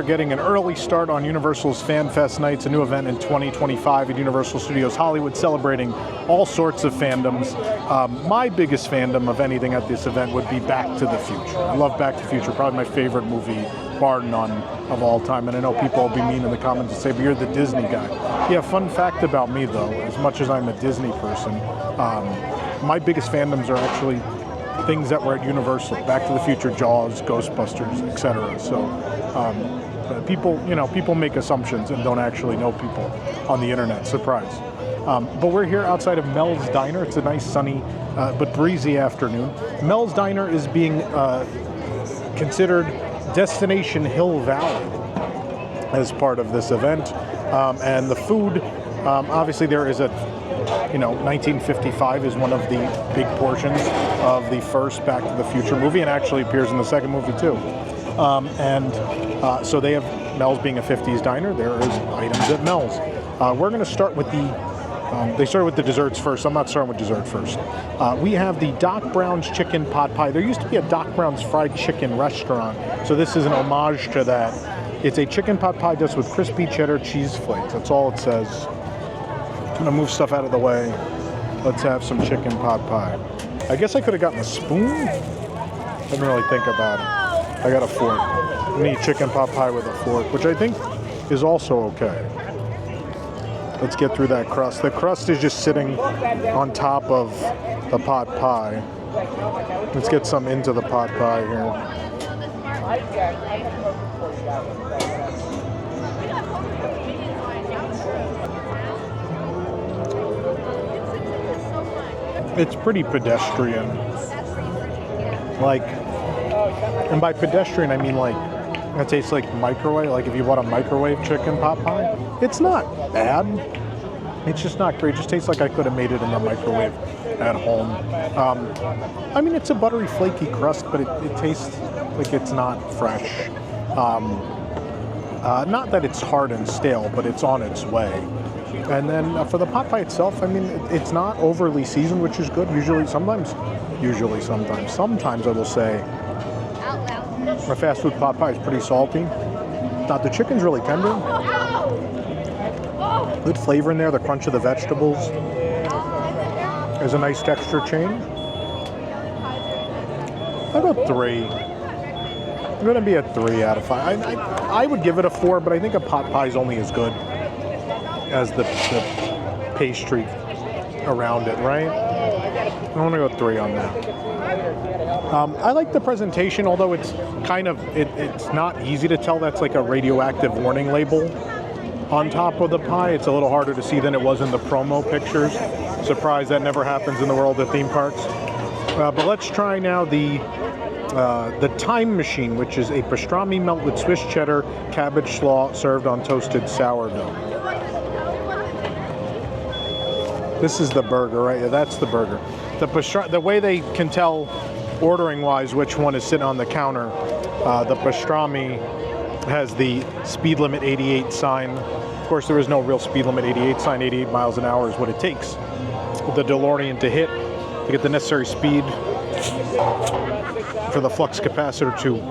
are getting an early start on Universal's Fan Fest Nights, a new event in 2025 at Universal Studios Hollywood, celebrating all sorts of fandoms. My biggest fandom of anything at this event would be Back to the Future. I love Back to the Future, probably my favorite movie, bar none, of all time. And I know people will be mean in the comments and say, but you're the Disney guy. Yeah, fun fact about me, though, as much as I'm a Disney person, my biggest fandoms are actually things that were at Universal: Back to the Future, Jaws, Ghostbusters, etc. So people make assumptions and don't actually know people on the internet. Surprise. But we're here outside of Mel's Diner. It's a nice sunny but breezy afternoon. Mel's Diner is being considered Destination Hill Valley as part of this event. And the food, obviously there is 1955 is one of the big portions of the first Back to the Future movie, and actually appears in the second movie too. So they have, Mel's being a 50s diner, there is items at Mel's. We're going to start with they started with the desserts first. I'm not starting with dessert first. We have the Doc Brown's Chicken Pot Pie. There used to be a Doc Brown's Fried Chicken restaurant, so this is an homage to that. It's a chicken pot pie just with crispy cheddar cheese flakes. That's all it says. I'm gonna move stuff out of the way. Let's have some chicken pot pie. I guess I could have gotten a spoon. Didn't really think about it. I got a fork. I need chicken pot pie with a fork, which I think is also okay. Let's get through that crust. The crust is just sitting on top of the pot pie. Let's get some into the pot pie here. It's pretty pedestrian. And by pedestrian I mean it tastes like microwave. Like if you bought a microwave chicken pot pie, it's not bad. It's just not great. It just tastes like I could have made it in the microwave at home. I mean, it's a buttery, flaky crust, but it tastes like it's not fresh. Not that it's hard and stale, but it's on its way. And then for the pot pie itself, I mean, it's not overly seasoned, which is good. Sometimes I will say a fast food pot pie is pretty salty. Now, the chicken's really tender. Good flavor in there, the crunch of the vegetables. There's a nice texture change. I'll go 3. I'm going to be a 3 out of 5. I would give it a 4, but I think a pot pie is only as good as the pastry around it, right? I want to go 3 on that. I like the presentation, although it's it's not easy to tell that's like a radioactive warning label on top of the pie. It's a little harder to see than it was in the promo pictures. Surprised that never happens in the world of theme parks. But let's try now the Time Machine, which is a pastrami melt with Swiss cheddar, cabbage slaw served on toasted sourdough. This is the burger, right? Yeah, that's the burger. The way they can tell ordering-wise which one is sitting on the counter, the pastrami has the speed limit 88 sign. Of course, there is no real speed limit 88 sign. 88 miles an hour is what it takes the DeLorean to hit to get the necessary speed for the flux capacitor to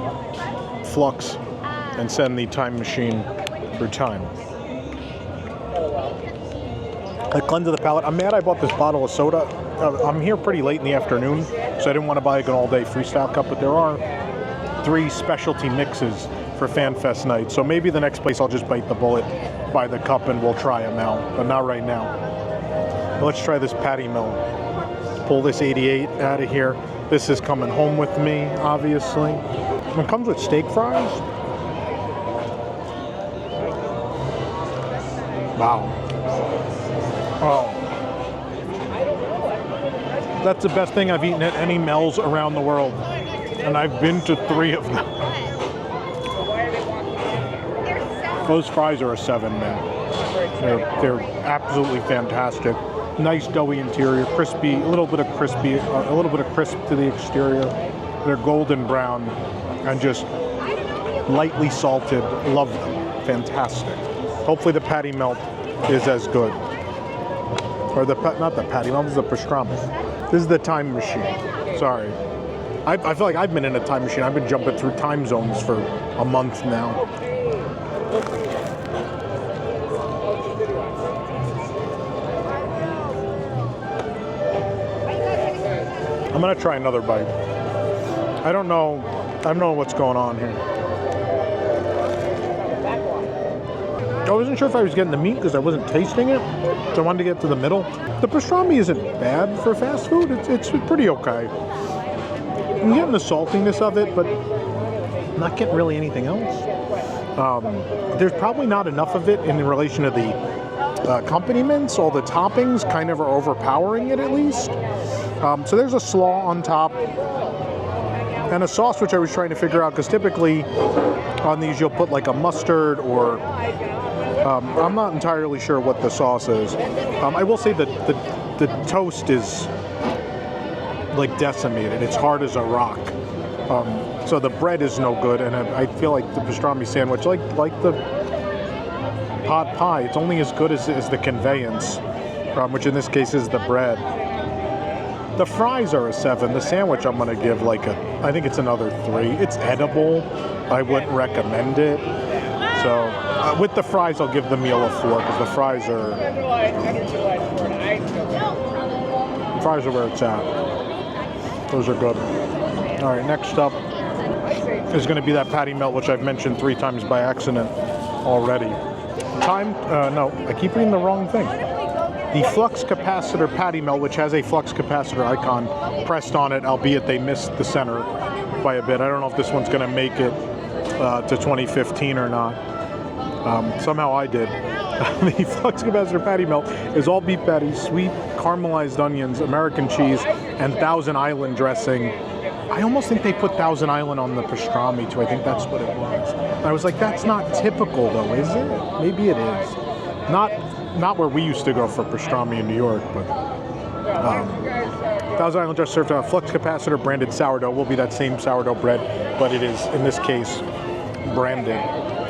flux and send the time machine through time. I cleanse the palate. I'm mad I bought this bottle of soda. I'm here pretty late in the afternoon, so I didn't want to buy like an all-day freestyle cup, but there are 3 specialty mixes for FanFest night, so maybe the next place I'll just bite the bullet, buy the cup, and we'll try them out, but not right now. But let's try this patty melt. Pull this 88 out of here. This is coming home with me, obviously. It comes with steak fries. Wow. Oh. That's the best thing I've eaten at any Mel's around the world. And I've been to 3 of them. Those fries are a 7, man. They're absolutely fantastic. Nice doughy interior, crispy, a little bit of crisp to the exterior. They're golden brown and just lightly salted. Love them. Fantastic. Hopefully the patty melt is as good. Or not the patty melt, this is the pastrami. This is the time machine. Sorry. I feel like I've been in a time machine. I've been jumping through time zones for a month now. I'm gonna try another bite. I don't know what's going on here. I wasn't sure if I was getting the meat because I wasn't tasting it, so I wanted to get to the middle. The pastrami isn't bad for fast food. It's pretty okay. I'm getting the saltiness of it, but I'm not getting really anything else. There's probably not enough of it in relation to the accompaniments. All the toppings kind of are overpowering it, at least. So there's a slaw on top and a sauce, which I was trying to figure out, because typically on these you'll put like a mustard or I'm not entirely sure what the sauce is. I will say that the toast is like decimated. It's hard as a rock. So the bread is no good, and I feel like the pastrami sandwich, like the pot pie, it's only as good as the conveyance, which in this case is the bread. The fries are a 7. The sandwich I'm going to give I think it's another 3. It's edible. I wouldn't recommend it. So with the fries, I'll give the meal a 4, because the fries are where it's at. Those are good. All right, next up is going to be that patty melt, which I've mentioned 3 times by accident already. No, I keep reading the wrong thing. The flux capacitor patty melt, which has a flux capacitor icon pressed on it, albeit they missed the center by a bit. I don't know if this one's going to make it to 2015 or not. Somehow I did. The flux capacitor patty melt is all beef patties, sweet caramelized onions, American cheese, and Thousand Island dressing. I almost think they put Thousand Island on the pastrami too. I think that's what it was. I was like, that's not typical though, is it? Maybe it is. Not where we used to go for pastrami in New York, but Thousand Island just served on a flux capacitor branded sourdough. Will be that same sourdough bread, but it is in this case branded.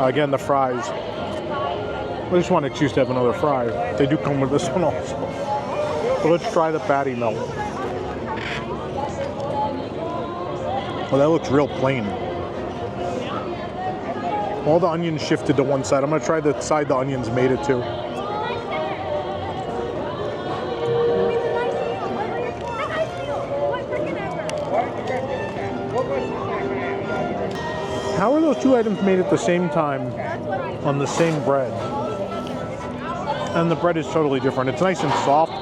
Again, the fries. I just want to choose to have another fry. They do come with this one also. But let's try the patty melt. Well, that looks real plain. All the onions shifted to one side. I'm going to try the side the onions made it to. How are those 2 items made at the same time on the same bread? And the bread is totally different. It's nice and soft.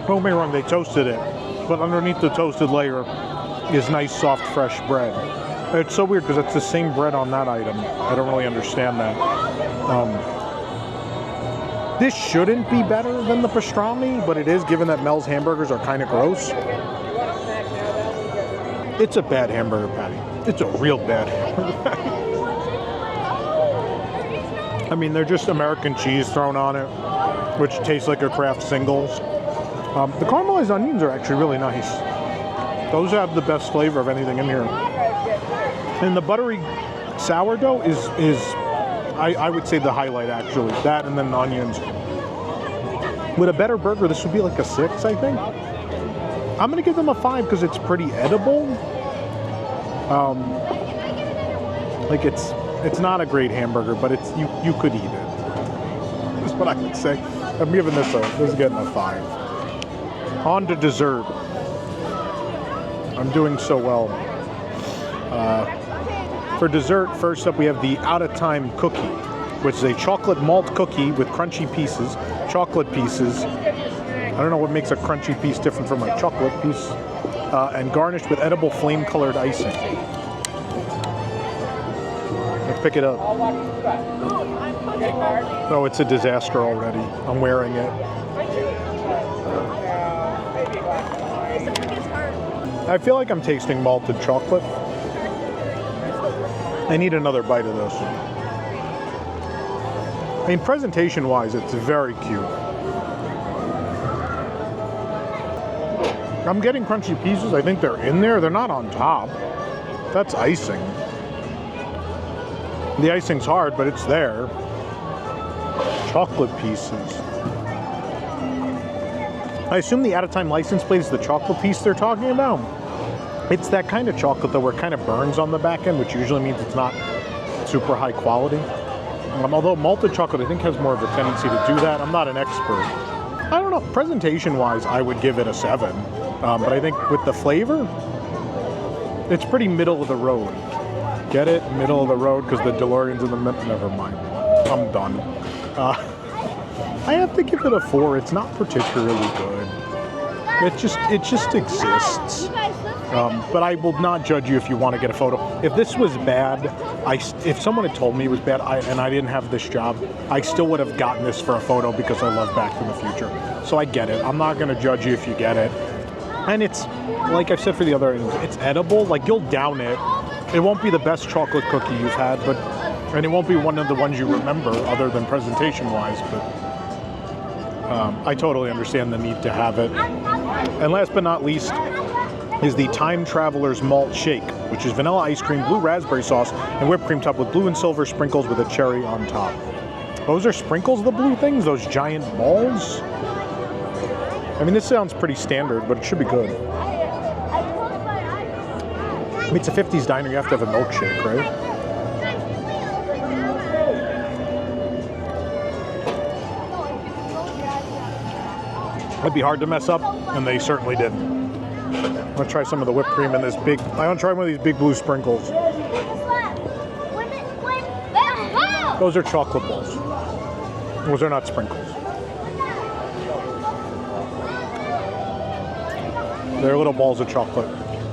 Don't get me wrong, they toasted it, but underneath the toasted layer is nice, soft, fresh bread. It's so weird because it's the same bread on that item. I don't really understand that. This shouldn't be better than the pastrami, but it is, given that Mel's hamburgers are kind of gross. It's a bad hamburger patty. It's a real bad hamburger patty. I mean, they're just American cheese thrown on it, which tastes like a Kraft Singles. The caramelized onions are actually really nice. Those have the best flavor of anything in here. And the buttery sourdough is I would say the highlight, actually. That and then the onions. With a better burger, this would be like a 6, I think. I'm going to give them a 5 because it's pretty edible. Like it's not a great hamburger, but it's you could eat it. That's what I would say. I'm giving this is getting a 5. On to dessert. I'm doing so well. For dessert, first up we have the Out of Time cookie, which is a chocolate malt cookie with crunchy pieces, chocolate pieces. I don't know what makes a crunchy piece different from a chocolate piece. And garnished with edible flame-colored icing. Let's pick it up. Oh, it's a disaster already. I'm wearing it. I feel like I'm tasting malted chocolate. I need another bite of this. I mean, presentation-wise, it's very cute. I'm getting crunchy pieces. I think they're in there. They're not on top. That's icing. The icing's hard, but it's there. Chocolate pieces. I assume the out-of-time license plate is the chocolate piece they're talking about. It's that kind of chocolate, though, where it kind of burns on the back end, which usually means it's not super high quality. Although malted chocolate, I think, has more of a tendency to do that. I'm not an expert. I don't know. Presentation-wise, I would give it a 7. But I think with the flavor, it's pretty middle of the road. Get it? Middle of the road, because the DeLorean's in the middle. Never mind. I'm done. I have to give it a 4. It's not particularly good. It just exists. But I will not judge you if you want to get a photo. If this was bad, if someone had told me it was bad and I didn't have this job, I still would have gotten this for a photo because I love Back to the Future. So I get it. I'm not going to judge you if you get it. And it's, like I've said for the other items, it's edible. Like, you'll down it. It won't be the best chocolate cookie you've had, and it won't be one of the ones you remember other than presentation-wise, but I totally understand the need to have it. And last but not least is the Time Traveler's Malt Shake, which is vanilla ice cream, blue raspberry sauce, and whipped cream topped with blue and silver sprinkles with a cherry on top. Those are sprinkles, the blue things? Those giant balls? I mean, this sounds pretty standard, but it should be good. I mean, it's a 50s diner, you have to have a milkshake, right? It'd be hard to mess up, and they certainly did. I'm gonna try some of the whipped cream in this big. I'm gonna try one of these big blue sprinkles. Those are chocolate balls. Those are not sprinkles. They're little balls of chocolate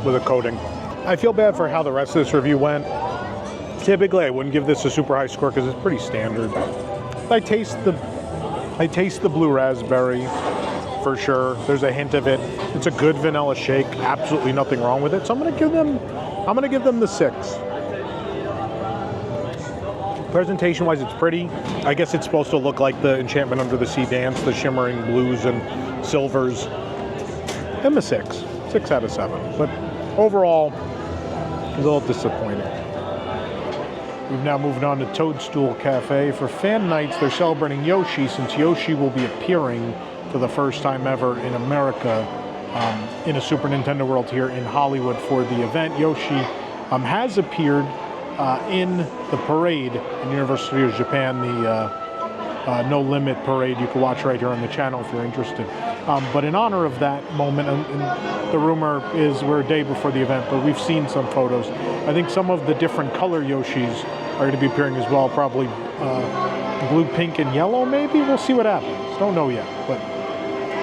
with a coating. I feel bad for how the rest of this review went. Typically, I wouldn't give this a super high score because it's pretty standard. I taste the blue raspberry. For sure, there's a hint of it. It's a good vanilla shake. Absolutely nothing wrong with it. So I'm gonna give them the 6. Presentation-wise, it's pretty. I guess it's supposed to look like the Enchantment Under the Sea dance, the shimmering blues and silvers. I'm a 6. 6 out of 7. But overall, a little disappointing. We've now moved on to Toadstool Cafe. For fan nights, they're celebrating Yoshi, since Yoshi will be appearing for the first time ever in America in a Super Nintendo World here in Hollywood for the event. Yoshi has appeared in the parade in Universal Studios Japan, the No Limit parade you can watch right here on the channel if you're interested. But in honor of that moment, and the rumor is we're a day before the event, but we've seen some photos. I think some of the different color Yoshis are going to be appearing as well, probably blue, pink, and yellow maybe? We'll see what happens. Don't know yet, but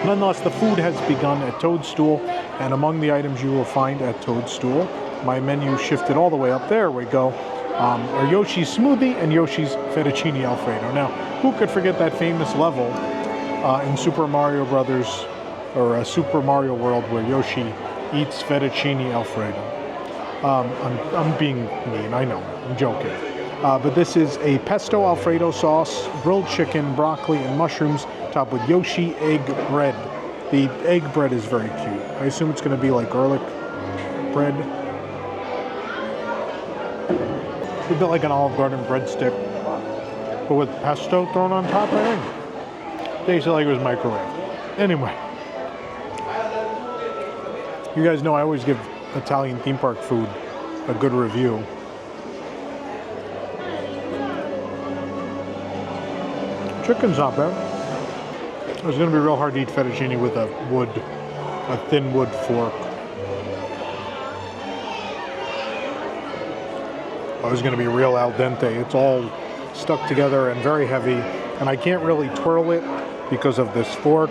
nonetheless, the food has begun at Toadstool, and among the items you will find at Toadstool, my menu shifted all the way up, there we go, are Yoshi's Smoothie and Yoshi's Fettuccine Alfredo. Now, who could forget that famous level in Super Mario Brothers, or Super Mario World, where Yoshi eats Fettuccine Alfredo? I'm being mean, I know, I'm joking. But this is a pesto Alfredo sauce, grilled chicken, broccoli, and mushrooms, topped with Yoshi egg bread. The egg bread is very cute. I assume it's going to be like garlic bread. A bit like an Olive Garden breadstick, but with pesto thrown on top, I think. Tasted like it was microwaved. Anyway. You guys know I always give Italian theme park food a good review. Chicken's not bad. It was going to be real hard to eat fettuccine with a thin wood fork. It was going to be real al dente. It's all stuck together and very heavy, and I can't really twirl it because of this fork.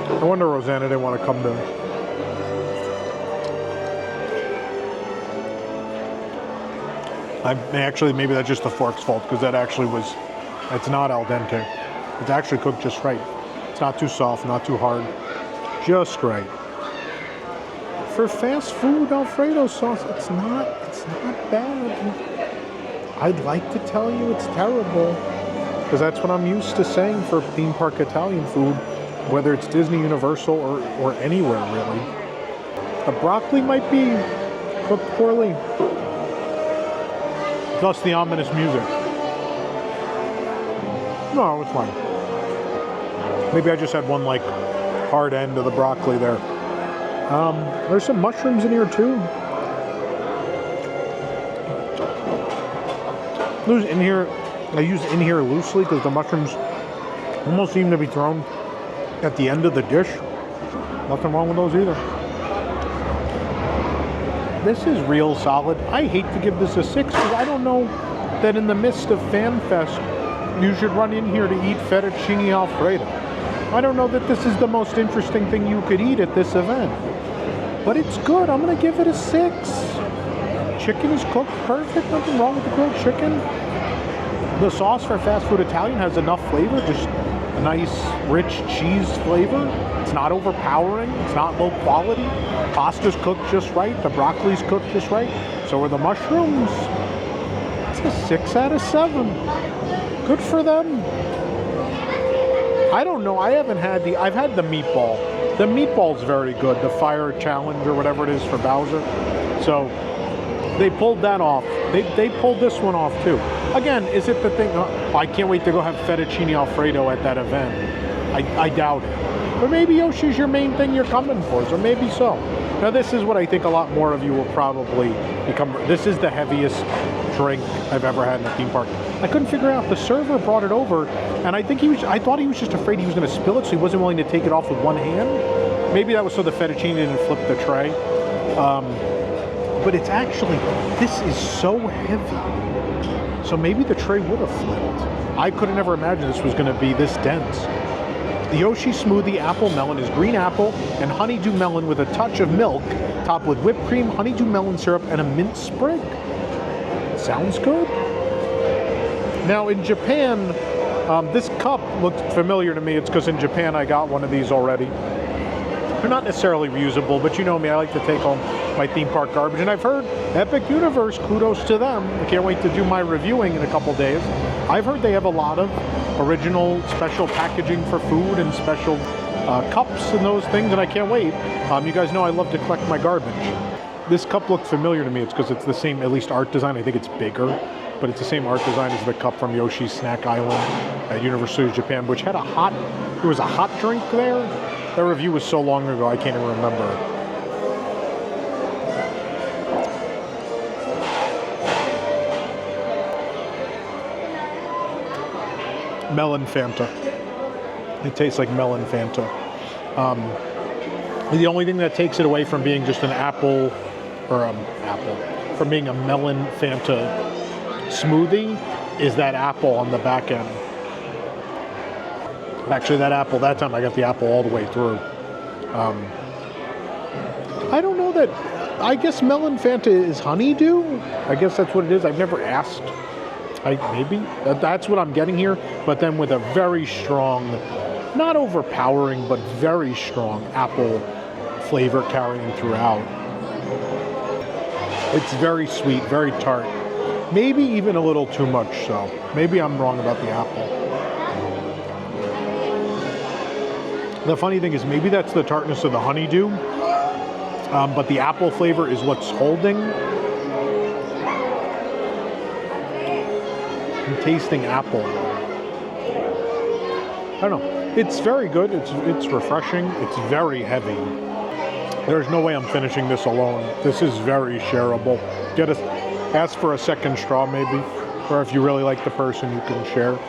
I wonder Rosanna didn't want to come to. Actually, maybe that's just the fork's fault, because it's not al dente. It's actually cooked just right. It's not too soft, not too hard, just right. For fast food Alfredo sauce, it's not bad. I'd like to tell you it's terrible, because that's what I'm used to saying for theme park Italian food, whether it's Disney, Universal, or anywhere really. The broccoli might be cooked poorly. Plus the ominous music. No, it's fine. Maybe I just had one like hard end of the broccoli there. There's some mushrooms in here too. I use in here loosely because the mushrooms almost seem to be thrown at the end of the dish. Nothing wrong with those either. This is real solid. I hate to give this a 6 because I don't know that in the midst of FanFest you should run in here to eat fettuccine alfredo. I don't know that this is the most interesting thing you could eat at this event. But it's good. I'm going to give it a 6. Chicken is cooked perfect. Nothing wrong with the grilled chicken. The sauce for fast food Italian has enough flavor. Just a nice, rich cheese flavor. It's not overpowering. It's not low quality. Pasta's cooked just right. The broccoli's cooked just right. So are the mushrooms. It's a 6 out of 7. Good for them. I don't know. I've had the meatball. The meatball's very good. The fire challenge or whatever it is for Bowser. So they pulled that off. They pulled this one off too. Again, is it the thing? I can't wait to go have fettuccine alfredo at that event. I doubt it. But maybe Yoshi's your main thing you're coming for, so maybe so. Now this is what I think a lot more of you will probably become. This is the heaviest drink I've ever had in a theme park. I couldn't figure out. The server brought it over, and I thought he was just afraid he was going to spill it, so he wasn't willing to take it off with one hand. Maybe that was so the fettuccine didn't flip the tray. But it's actually, this is so heavy. So maybe the tray would have flipped. I could have never imagined this was going to be this dense. The Yoshi Smoothie Apple Melon is green apple and honeydew melon with a touch of milk, topped with whipped cream, honeydew melon syrup, and a mint sprig. Sounds good. Now in Japan, this cup looked familiar to me. It's because in Japan I got one of these already. They're not necessarily reusable, but you know me, I like to take home my theme park garbage. And I've heard Epic Universe, kudos to them. I can't wait to do my reviewing in a couple days. I've heard they have a lot of original special packaging for food and special cups and those things, and I can't wait. You guys know I love to collect my garbage. This cup looked familiar to me. It's because it's the same, at least art design. I think it's bigger, but it's the same art design as the cup from Yoshi's Snack Island at Universal Studios Japan, which had there was a hot drink there. That review was so long ago, I can't even remember. Melon Fanta. It tastes like melon Fanta. The only thing that takes it away from being just an apple, from being a melon Fanta smoothie is that apple on the back end. Actually, that time I got the apple all the way through. I don't know that, I guess melon Fanta is honeydew? I guess that's what it is. I've never asked. Maybe. That's what I'm getting here, but then with a very strong, not overpowering, but very strong apple flavor carrying throughout. It's very sweet, very tart. Maybe even a little too much so. Maybe I'm wrong about the apple. The funny thing is maybe that's the tartness of the honeydew, but the apple flavor is what's holding. I'm tasting apple. I don't know. It's very good. It's refreshing. It's very heavy. There's no way I'm finishing this alone. This is very shareable. Ask for a second straw maybe, or if you really like the person, you can share.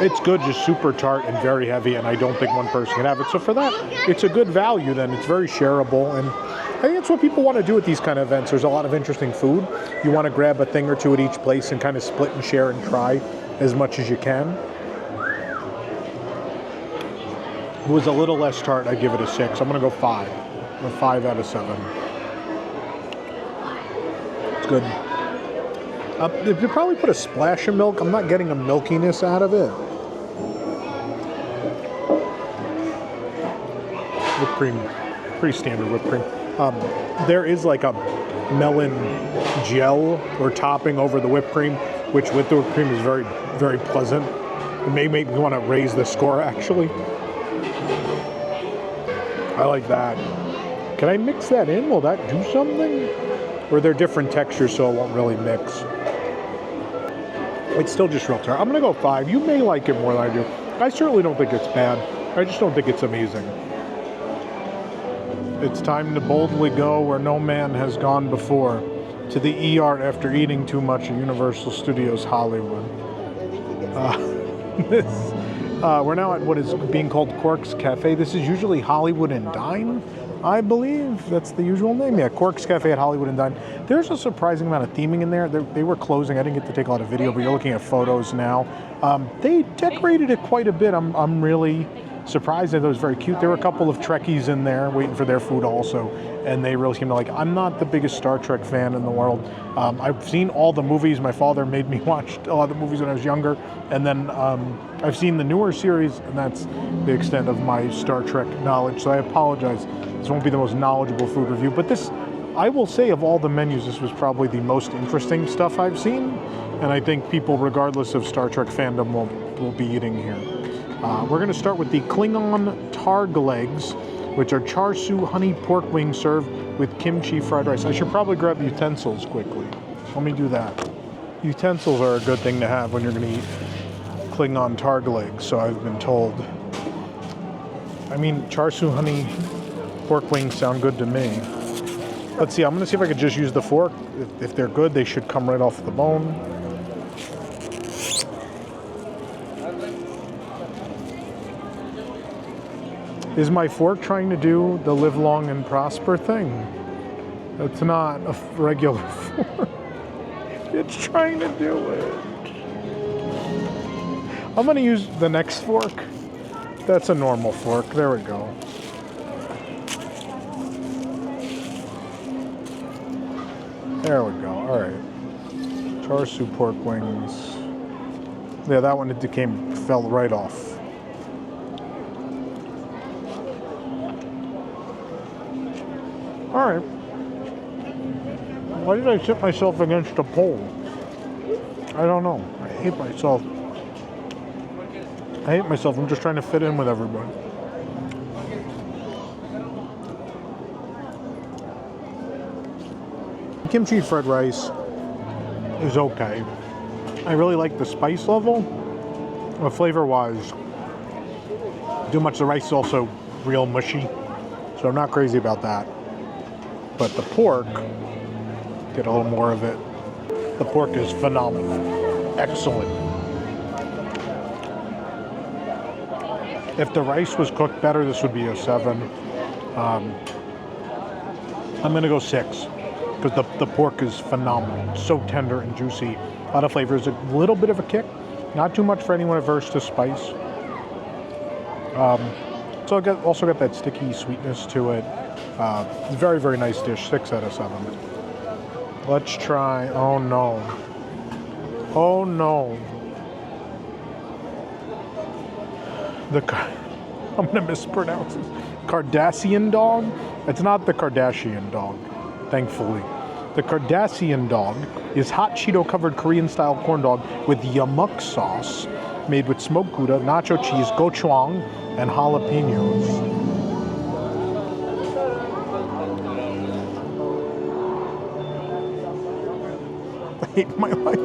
It's good, just super tart and very heavy, and I don't think one person can have it. So for that, it's a good value then. It's very shareable, and I think that's what people want to do at these kind of events. There's a lot of interesting food. You want to grab a thing or two at each place and kind of split and share and try as much as you can. If it was a little less tart, I'd give it a 6. I'm going to go 5. A 5 out of 7. It's good. They probably put a splash of milk. I'm not getting a milkiness out of it. Whipped cream, pretty standard whipped cream. There is like a melon gel or topping over the whipped cream, which with the whipped cream is very, very pleasant. It may make me want to raise the score actually. I like that. Can I mix that in? Will that do something? Or they're different textures so it won't really mix. It's still just real tart. I'm going to go 5. You may like it more than I do. I certainly don't think it's bad. I just don't think it's amazing. It's time to boldly go where no man has gone before, to the ER after eating too much at Universal Studios Hollywood. We're now at what is being called Quark's Cafe. This is usually Hollywood and Dine, I believe. That's the usual name. Yeah, Quark's Cafe at Hollywood and Dine. There's a surprising amount of theming in there. They were closing. I didn't get to take a lot of video, but you're looking at photos now. They decorated it quite a bit. I'm really surprised that it was very cute. There were a couple of Trekkies in there waiting for their food also, and they really seemed to like it. I'm not the biggest Star Trek fan in the world. I've seen all the movies. My father made me watch a lot of the movies when I was younger, and then I've seen the newer series, and that's the extent of my Star Trek knowledge, so I apologize. This won't be the most knowledgeable food review, but this, I will say, of all the menus, this was probably the most interesting stuff I've seen, and I think people, regardless of Star Trek fandom, will be eating here. We're going to start with the Klingon Targ legs, which are char siu honey pork wings served with kimchi fried rice. I should probably grab utensils quickly. Let me do that. Utensils are a good thing to have when you're going to eat Klingon Targ legs, so I've been told. I mean, char siu honey pork wings sound good to me. Let's see, I'm going to see if I could just use the fork. If they're good, they should come right off the bone. Is my fork trying to do the live long and prosper thing? It's not a regular fork. It's trying to do it. I'm going to use the next fork. That's a normal fork. There we go. There we go. All right. Char siu pork wings. Yeah, that one fell right off. All right. Why did I sit myself against a pole? I don't know. I hate myself. I'm just trying to fit in with everybody. Kimchi fried rice is okay. I really like the spice level. But flavor-wise, too much. The rice is also real mushy, so I'm not crazy about that. But the pork, get a little more of it. The pork is phenomenal. Excellent. If the rice was cooked better, this would be a 7. I'm going to go 6 because the pork is phenomenal. So tender and juicy. A lot of flavors. A little bit of a kick. Not too much for anyone averse to spice. So I also got that sticky sweetness to it. Very, very nice dish. 6 out of 7. Let's try. Oh no. Oh no. I'm going to mispronounce it. Cardassian dog? It's not the Kardashian dog, thankfully. The Cardassian dog is hot Cheeto-covered Korean-style corn dog with yamuk sauce made with smoked Gouda, nacho cheese, gochujang, and jalapenos. I hate my life.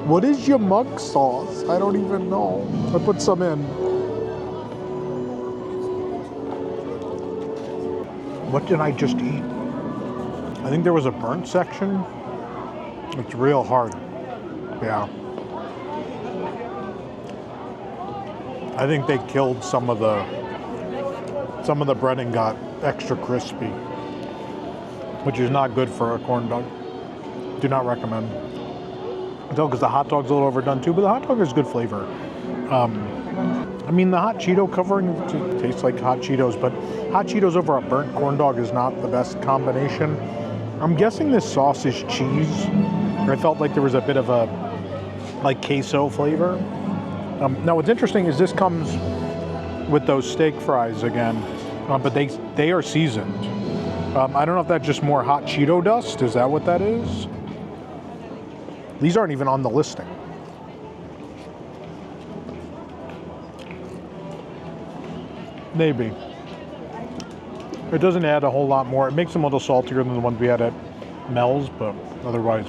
What is yamuk sauce? I don't even know. I put some in. What did I just eat? I think there was a burnt section. It's real hard. Yeah. I think they killed some of the bread and got extra crispy, which is not good for a corn dog. Do not recommend. Because the hot dog's a little overdone too, but the hot dog has good flavor. I mean, the hot Cheeto covering tastes like hot Cheetos, but hot Cheetos over a burnt corn dog is not the best combination. I'm guessing this sauce is cheese. I felt like there was a bit of a queso flavor. Now, what's interesting is this comes with those steak fries again, but they are seasoned. I don't know if that's just more hot Cheeto dust. Is that what that is? These aren't even on the listing. Maybe. It doesn't add a whole lot more. It makes them a little saltier than the ones we had at Mel's, but otherwise,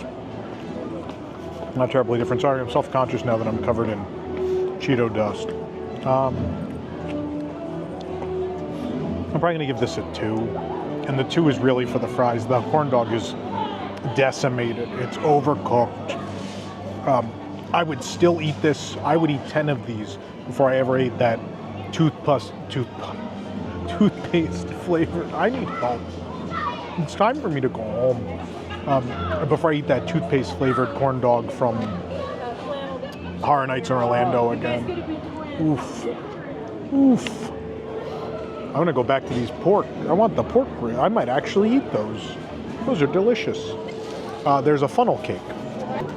not terribly different. Sorry, I'm self-conscious now that I'm covered in Cheeto dust. I'm probably gonna give this a 2, and the 2 is really for the fries. The corn dog is decimated. It's overcooked. I would still eat this. I would eat 10 of these before I ever ate that toothpaste flavored. I need help. It's time for me to go home. Before I eat that toothpaste flavored corn dog from Horror Nights in Orlando again. Oof. Oof. I'm gonna go back to these pork. I want the pork rib. I might actually eat those. Those are delicious. There's a funnel cake.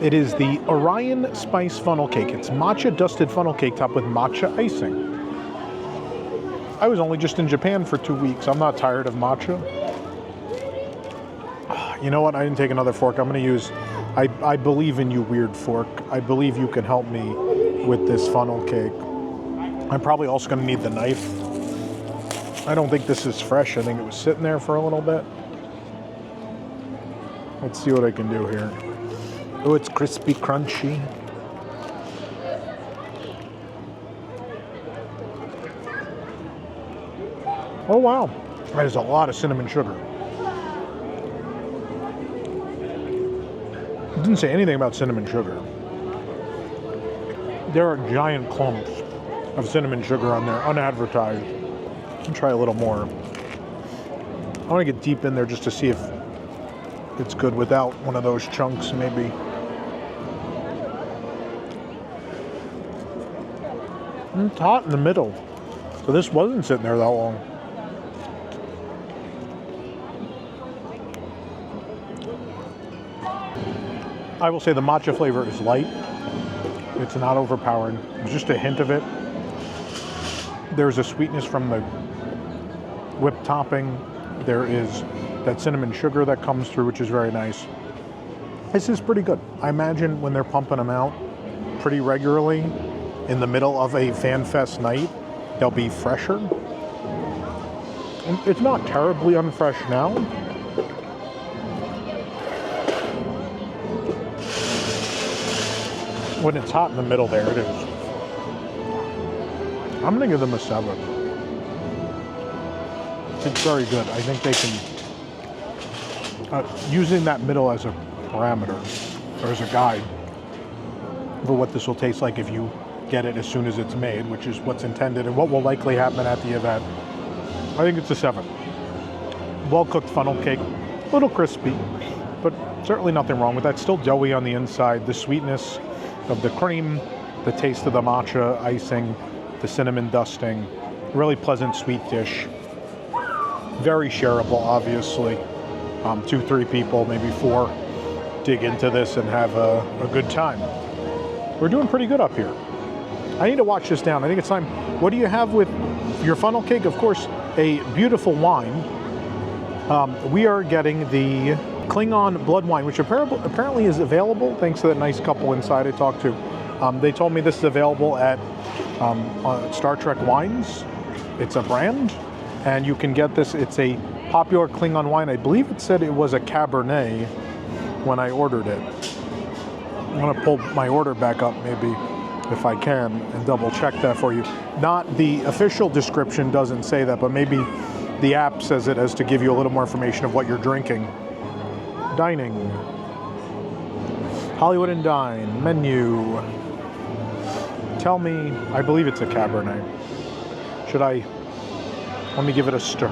It is the Orion Spice Funnel Cake. It's matcha dusted funnel cake topped with matcha icing. I was only just in Japan for 2 weeks. I'm not tired of matcha. You know what? I didn't take another fork. I'm gonna use, I believe in you, weird fork. I believe you can help me with this funnel cake. I'm probably also gonna need the knife. I don't think this is fresh. I think it was sitting there for a little bit. Let's see what I can do here. Oh, it's crispy, crunchy. Oh, wow. That is a lot of cinnamon sugar. It didn't say anything about cinnamon sugar. There are giant clumps of cinnamon sugar on there, unadvertised. I'll try a little more. I want to get deep in there just to see if it's good without one of those chunks, maybe. It's hot in the middle. So this wasn't sitting there that long. I will say the matcha flavor is light. It's not overpowering. There's just a hint of it. There's a sweetness from the whipped topping. There is that cinnamon sugar that comes through, which is very nice. This is pretty good. I imagine when they're pumping them out pretty regularly in the middle of a fan fest night, they'll be fresher. It's not terribly unfresh now. When it's hot in the middle, there it is. I'm gonna give them a 7. It's very good. I think they can, using that middle as a parameter, or as a guide, for what this will taste like if you get it as soon as it's made, which is what's intended and what will likely happen at the event. I think it's a 7. Well-cooked funnel cake, a little crispy, but certainly nothing wrong with that. Still doughy on the inside. The sweetness of the cream, the taste of the matcha icing, the cinnamon dusting, really pleasant sweet dish. Very shareable, obviously. 2-3 people, maybe 4, dig into this and have a good time. We're doing pretty good up here. I need to watch this down. I think it's time. What do you have with your funnel cake? Of course, a beautiful wine. We are getting the Klingon blood wine, which apparently is available thanks to that nice couple inside I talked to. They told me this is available at Star Trek Wines. It's a brand, and you can get this. It's a popular Klingon wine. I believe it said it was a Cabernet when I ordered it. I'm going to pull my order back up maybe if I can and double check that for you. Not the official description doesn't say that, but maybe the app says it as to give you a little more information of what you're drinking. Dining. Hollywood and Dine. Menu. Tell me, I believe it's a Cabernet. Should I, let me give it a stir.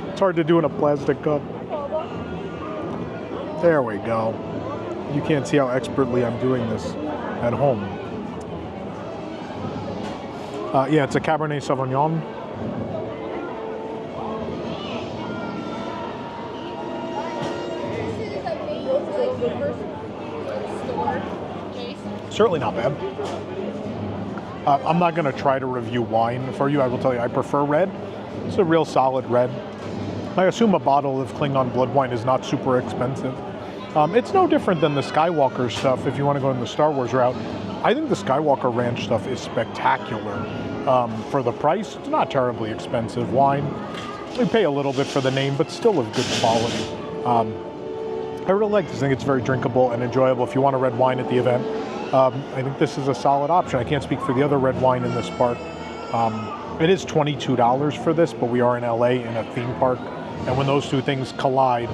It's hard to do in a plastic cup. There we go. You can't see how expertly I'm doing this at home. Yeah, it's a Cabernet Sauvignon. Certainly not bad. I'm not going to try to review wine for you. I will tell you I prefer red. It's a real solid red. I assume a bottle of Klingon blood wine is not super expensive. It's no different than the Skywalker stuff if you want to go in the Star Wars route. I think the Skywalker Ranch stuff is spectacular. For the price, it's not terribly expensive wine. We pay a little bit for the name, but still of good quality. I really like this. I think it's very drinkable and enjoyable. If you want a red wine at the event, I think this is a solid option. I can't speak for the other red wine in this park. It is $22 for this, but we are in LA in a theme park. And when those two things collide,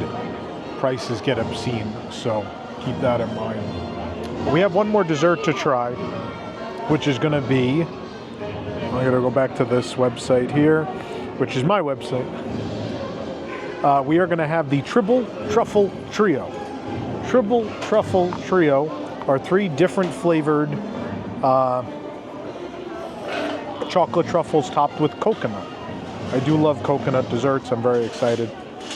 prices get obscene. So keep that in mind. We have one more dessert to try, which is going to be, I'm going to go back to this website here, which is my website. We are going to have the Triple Truffle Trio. Triple Truffle Trio are 3 different flavored chocolate truffles topped with coconut. I do love coconut desserts. I'm very excited.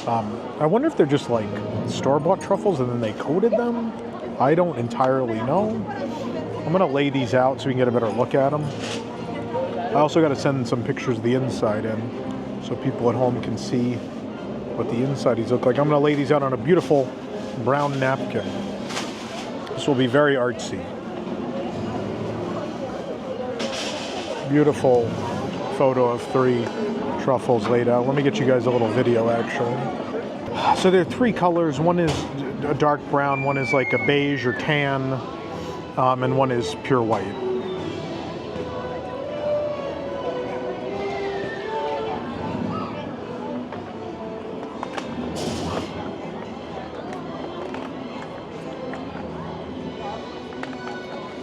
I wonder if they're just like store-bought truffles and then they coated them. I don't entirely know. I'm going to lay these out so we can get a better look at them. I also got to send some pictures of the inside in so people at home can see what the insides look like. I'm going to lay these out on a beautiful brown napkin. This will be very artsy. Beautiful photo of 3 truffles laid out. Let me get you guys a little video actually. So there are 3 colors. One is a dark brown, one is like a beige or tan, and one is pure white.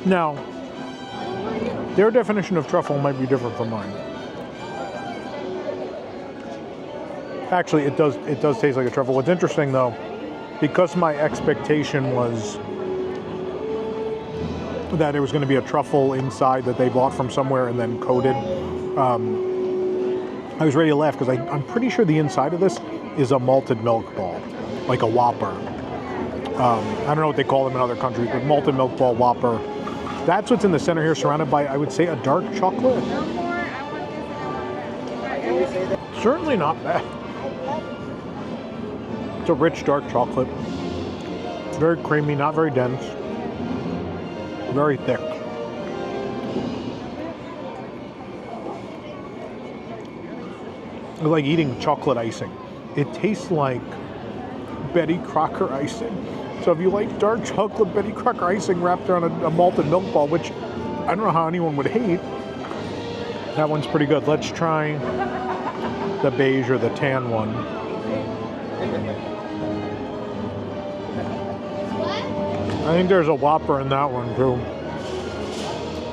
Now, their definition of truffle might be different from mine. Actually, it does taste like a truffle. What's interesting though, because my expectation was that it was going to be a truffle inside that they bought from somewhere and then coated, I was ready to laugh because I'm pretty sure the inside of this is a malted milk ball, like a Whopper. I don't know what they call them in other countries, but malted milk ball Whopper. That's what's in the center here, surrounded by, I would say, a dark chocolate. Certainly not bad. It's a rich, dark chocolate. Very creamy, not very dense. Very thick. It's like eating chocolate icing. It tastes like Betty Crocker icing. So if you like dark chocolate Betty Crocker icing wrapped around a malted milk ball, which I don't know how anyone would hate, that one's pretty good. Let's try the beige or the tan one. I think there's a Whopper in that one too.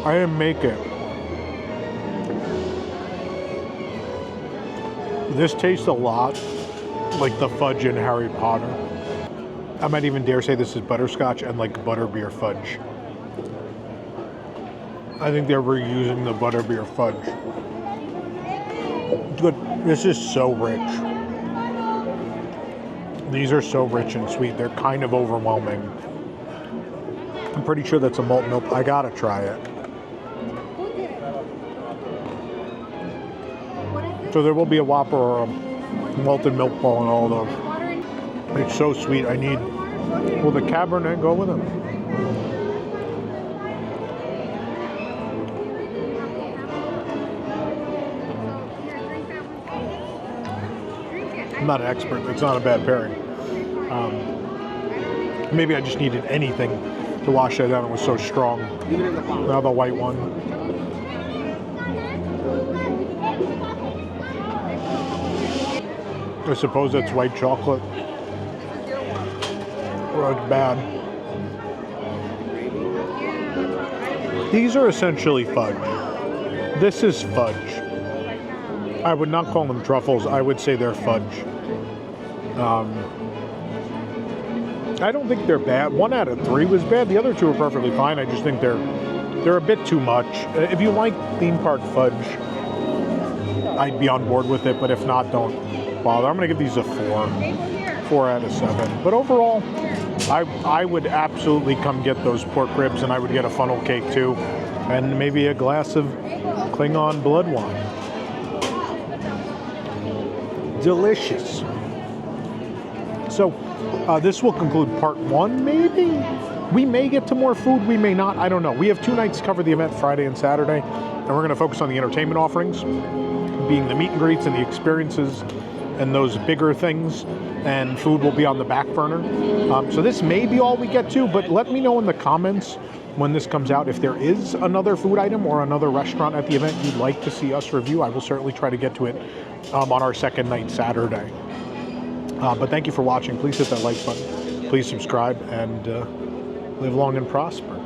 I didn't make it. This tastes a lot like the fudge in Harry Potter. I might even dare say this is butterscotch and like butterbeer fudge. I think they're reusing the butterbeer fudge. Good. This is so rich. These are so rich and sweet. They're kind of overwhelming. I'm pretty sure that's a malt milk. I gotta try it. So there will be a Whopper or a malted milk ball and all of those. It's so sweet. I need... Will the Cabernet go with it? I'm not an expert. It's not a bad pairing. Maybe I just needed anything to wash that down. It was so strong. Now the white one. I suppose that's white chocolate. Or it's bad. These are essentially fudge. This is fudge. I would not call them truffles. I would say they're fudge. I don't think they're bad. 1 out of 3 was bad. The other 2 are perfectly fine. I just think they're a bit too much. If you like theme park fudge, I'd be on board with it. But if not, don't bother. I'm going to give these a 4. 4 out of 7. But overall, I would absolutely come get those pork ribs, and I would get a funnel cake too, and maybe a glass of Klingon blood wine. Delicious. So this will conclude part 1, maybe? We may get to more food, we may not, I don't know. We have 2 nights to cover the event, Friday and Saturday, and we're going to focus on the entertainment offerings, being the meet and greets and the experiences and those bigger things, and food will be on the back burner. So this may be all we get to, but let me know in the comments when this comes out. If there is another food item or another restaurant at the event you'd like to see us review, I will certainly try to get to it on our second night Saturday. But thank you for watching. Please hit that like button. Please subscribe, and live long and prosper.